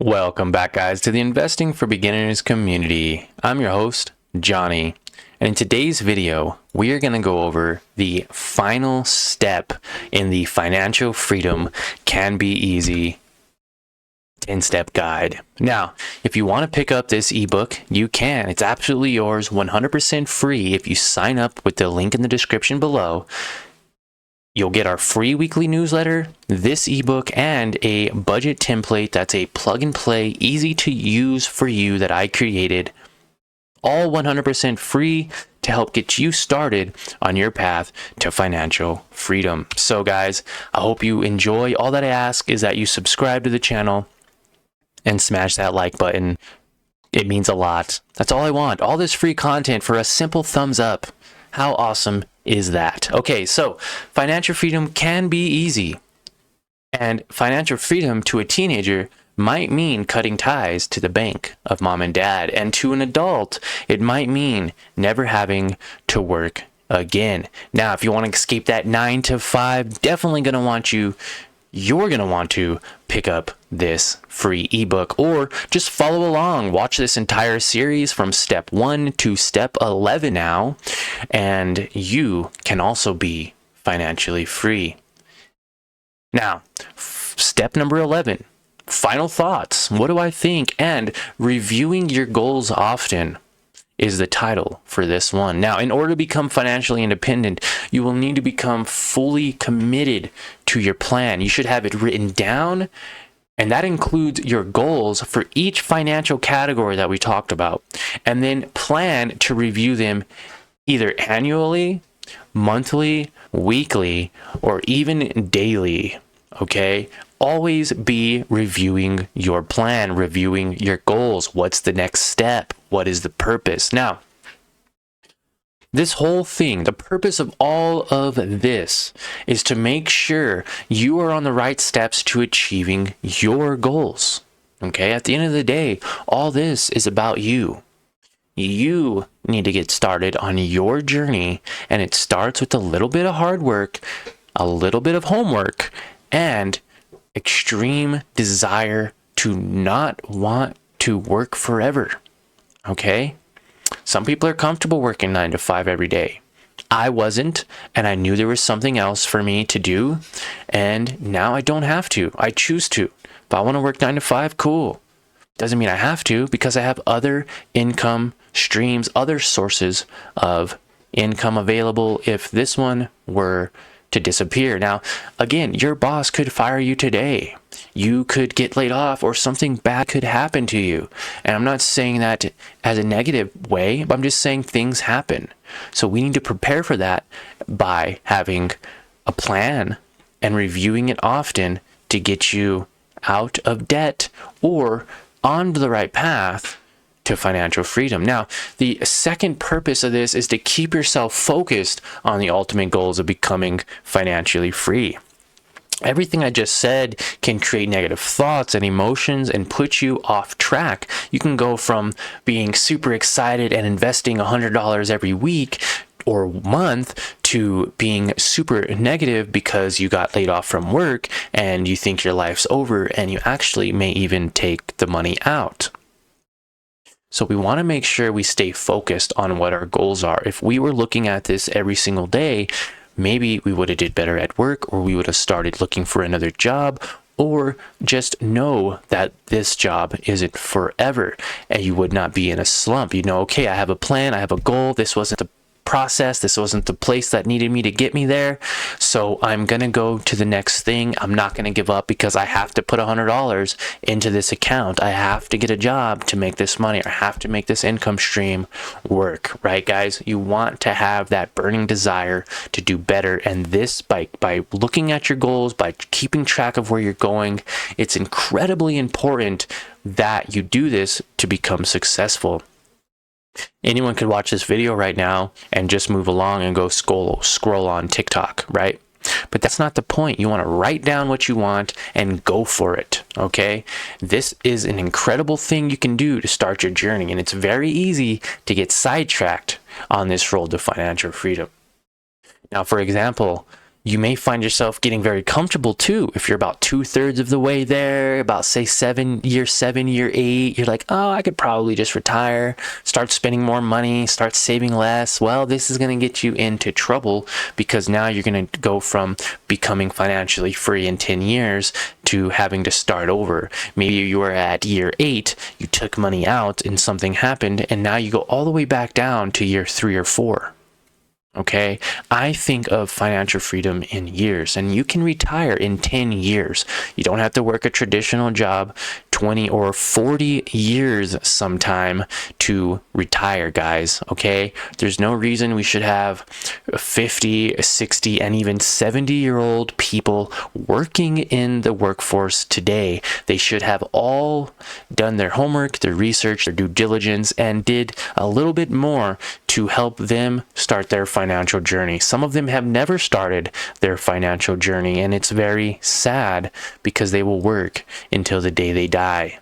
Welcome back, guys, to the Investing for Beginners community. I'm your host, Johnny, and in today's video, we are going to go over the final step in the Financial Freedom Can Be Easy 10-step guide. Now, if you want to pick up this ebook, you can. It's absolutely yours, 100% free if you sign up with the link in the description below. You'll get our free weekly newsletter, this ebook, and a budget template that's a plug and play, easy to use for you that I created, all 100% free to help get you started on your path to financial freedom. So guys, I hope you enjoy. All that I ask is that you subscribe to the channel and smash that like button. It means a lot. That's all I want. All this free content for a simple thumbs up. How awesome is that? Okay, so financial freedom can be easy. And financial freedom to a teenager might mean cutting ties to the bank of mom and dad. And to an adult, it might mean never having to work again. Now, if you want to escape that 9 to 5, definitely going to want you're going to want to pick up this free ebook, or just follow along, watch this entire series from step 1 to step 11 now, and you can also be financially free. Now, step number 11, final thoughts. What do I think? And reviewing your goals often is the title for this one. Now, in order to become financially independent, you will need to become fully committed to your plan. You should have it written down, and that includes your goals for each financial category that we talked about, and then plan to review them either annually, monthly, weekly, or even daily. Okay? Always be reviewing your plan, reviewing your goals. What's the next step? What is the purpose? Now, this whole thing, the purpose of all of this is to make sure you are on the right steps to achieving your goals. Okay? At the end of the day, all this is about you. You need to get started on your journey, and it starts with a little bit of hard work, a little bit of homework, and extreme desire to not want to work forever. Okay? Some people are comfortable working 9 to 5 every day. I wasn't, and I knew there was something else for me to do, and now I don't have to. I choose to. If I want to work 9 to 5, cool. Doesn't mean I have to, because I have other income streams, other sources of income available if this one were to disappear. Now, again, your boss could fire you today. You could get laid off, or something bad could happen to you. And I'm not saying that as a negative way, but I'm just saying things happen. So we need to prepare for that by having a plan and reviewing it often to get you out of debt or on the right path to financial freedom. Now, the second purpose of this is to keep yourself focused on the ultimate goals of becoming financially free. Everything I just said can create negative thoughts and emotions and put you off track. You can go from being super excited and investing $100 every week or month to being super negative because you got laid off from work and you think your life's over, and you actually may even take the money out. So we want to make sure we stay focused on what our goals are. If we were looking at this every single day, maybe we would have did better at work, or we would have started looking for another job, or just know that this job isn't forever, and you would not be in a slump. You know, okay, I have a plan, I have a goal. This wasn't the process, this wasn't the place that needed me to get me there, so I'm gonna go to the next thing. I'm not gonna give up because I have to put $100 into this account. I have to get a job to make this money, or I have to make this income stream work, right, guys? You want to have that burning desire to do better, and this, by looking at your goals, by keeping track of where you're going, it's incredibly important that you do this to become successful. Anyone could watch this video right now and just move along and go scroll on TikTok, right? But that's not the point. You want to write down what you want and go for it, okay? This is an incredible thing you can do to start your journey, and it's very easy to get sidetracked on this road to financial freedom. Now, for example, You may find yourself getting very comfortable too. If you're about 2/3 of the way there, about say year 8, you're like, oh, I could probably just retire, start spending more money, start saving less. Well, this is going to get you into trouble, because now you're going to go from becoming financially free in 10 years to having to start over. Maybe you were at year 8, you took money out and something happened, and now you go all the way back down to year 3 or 4. Okay, I think of financial freedom in years, and you can retire in 10 years. You don't have to work a traditional job 20 or 40 years sometime to retire, guys. Okay, there's no reason we should have 50, 60, and even 70-year-old people working in the workforce today. They should have all done their homework, their research, their due diligence, and did a little bit more to help them start their financial journey. Some of them have never started their financial journey, and it's very sad because they will work until the day they die.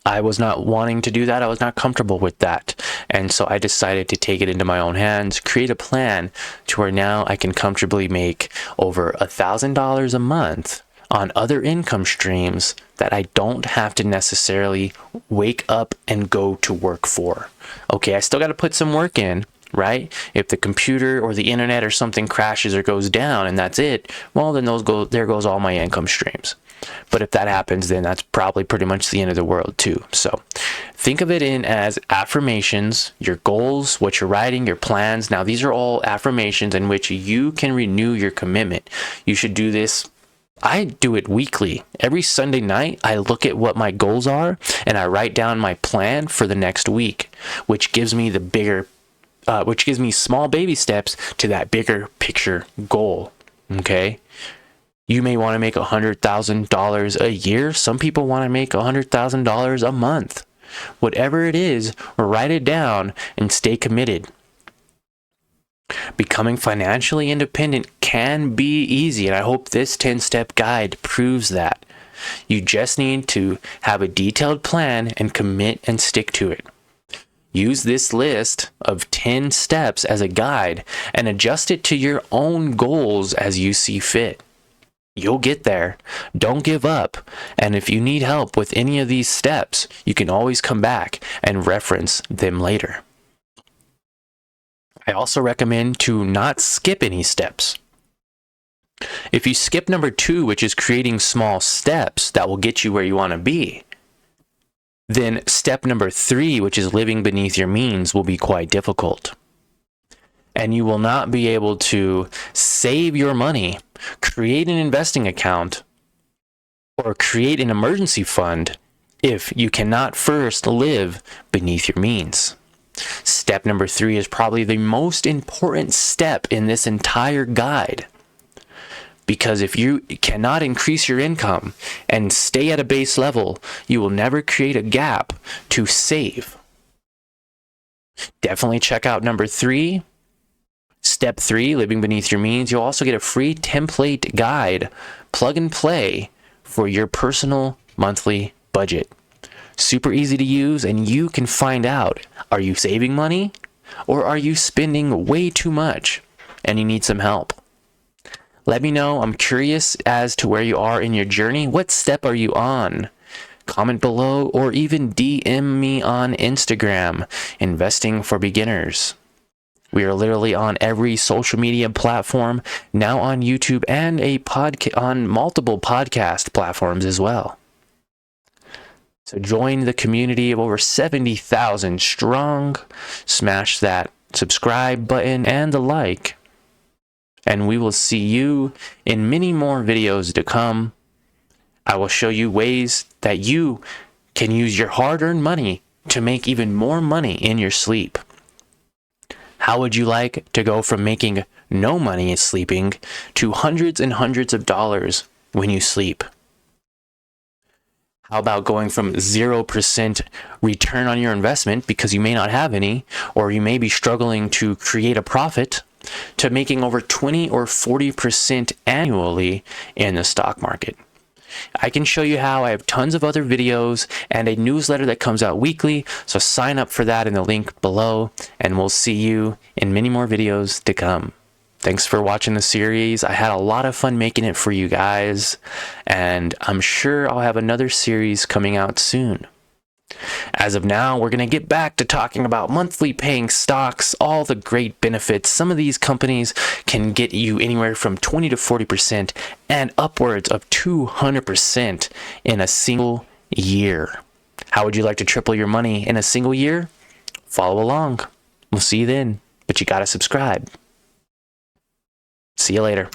I was not wanting to do that. I was not comfortable with that. And so I decided to take it into my own hands, create a plan to where now I can comfortably make over $1,000 a month on other income streams that I don't have to necessarily wake up and go to work for. Okay, I still got to put some work in, right? If the computer or the internet or something crashes or goes down and that's it, well, then there goes all my income streams. But if that happens, then that's probably pretty much the end of the world too. So think of it as affirmations, your goals, what you're writing, your plans. Now, these are all affirmations in which you can renew your commitment. You should do this. I do it weekly. Every Sunday night, I look at what my goals are and I write down my plan for the next week, which gives me small baby steps to that bigger picture goal. Okay. You may want to make $100,000 a year. Some people want to make $100,000 a month. Whatever it is, write it down and stay committed. Becoming financially independent can be easy, and I hope this 10-step guide proves that. You just need to have a detailed plan and commit and stick to it. Use this list of 10 steps as a guide and adjust it to your own goals as you see fit. You'll get there. Don't give up. And if you need help with any of these steps, you can always come back and reference them later. I also recommend to not skip any steps. If you skip number 2, which is creating small steps that will get you where you want to be, then step number 3, which is living beneath your means, will be quite difficult. And you will not be able to save your money, create an investing account, or create an emergency fund if you cannot first live beneath your means. Step number 3 is probably the most important step in this entire guide. Because if you cannot increase your income and stay at a base level, you will never create a gap to save. Definitely check out number 3. Step 3, living beneath your means. You'll also get a free template guide, plug and play, for your personal monthly budget. Super easy to use, and you can find out, are you saving money or are you spending way too much and you need some help? Let me know. I'm curious as to where you are in your journey. What step are you on? Comment below or even DM me on Instagram, Investing for Beginners. We are literally on every social media platform, now on YouTube, and on multiple podcast platforms as well. So join the community of over 70,000 strong. Smash that subscribe button and the like. And we will see you in many more videos to come. I will show you ways that you can use your hard-earned money to make even more money in your sleep. How would you like to go from making no money sleeping to hundreds and hundreds of dollars when you sleep? How about going from 0% return on your investment because you may not have any, or you may be struggling to create a profit, to making over 20 or 40% annually in the stock market? I can show you how. I have tons of other videos and a newsletter that comes out weekly, so sign up for that in the link below, and we'll see you in many more videos to come. Thanks for watching the series. I had a lot of fun making it for you guys, and I'm sure I'll have another series coming out soon. As of now, we're going to get back to talking about monthly paying stocks, all the great benefits. Some of these companies can get you anywhere from 20 to 40% and upwards of 200% in a single year. How would you like to triple your money in a single year? Follow along. We'll see you then, but you got to subscribe. See you later.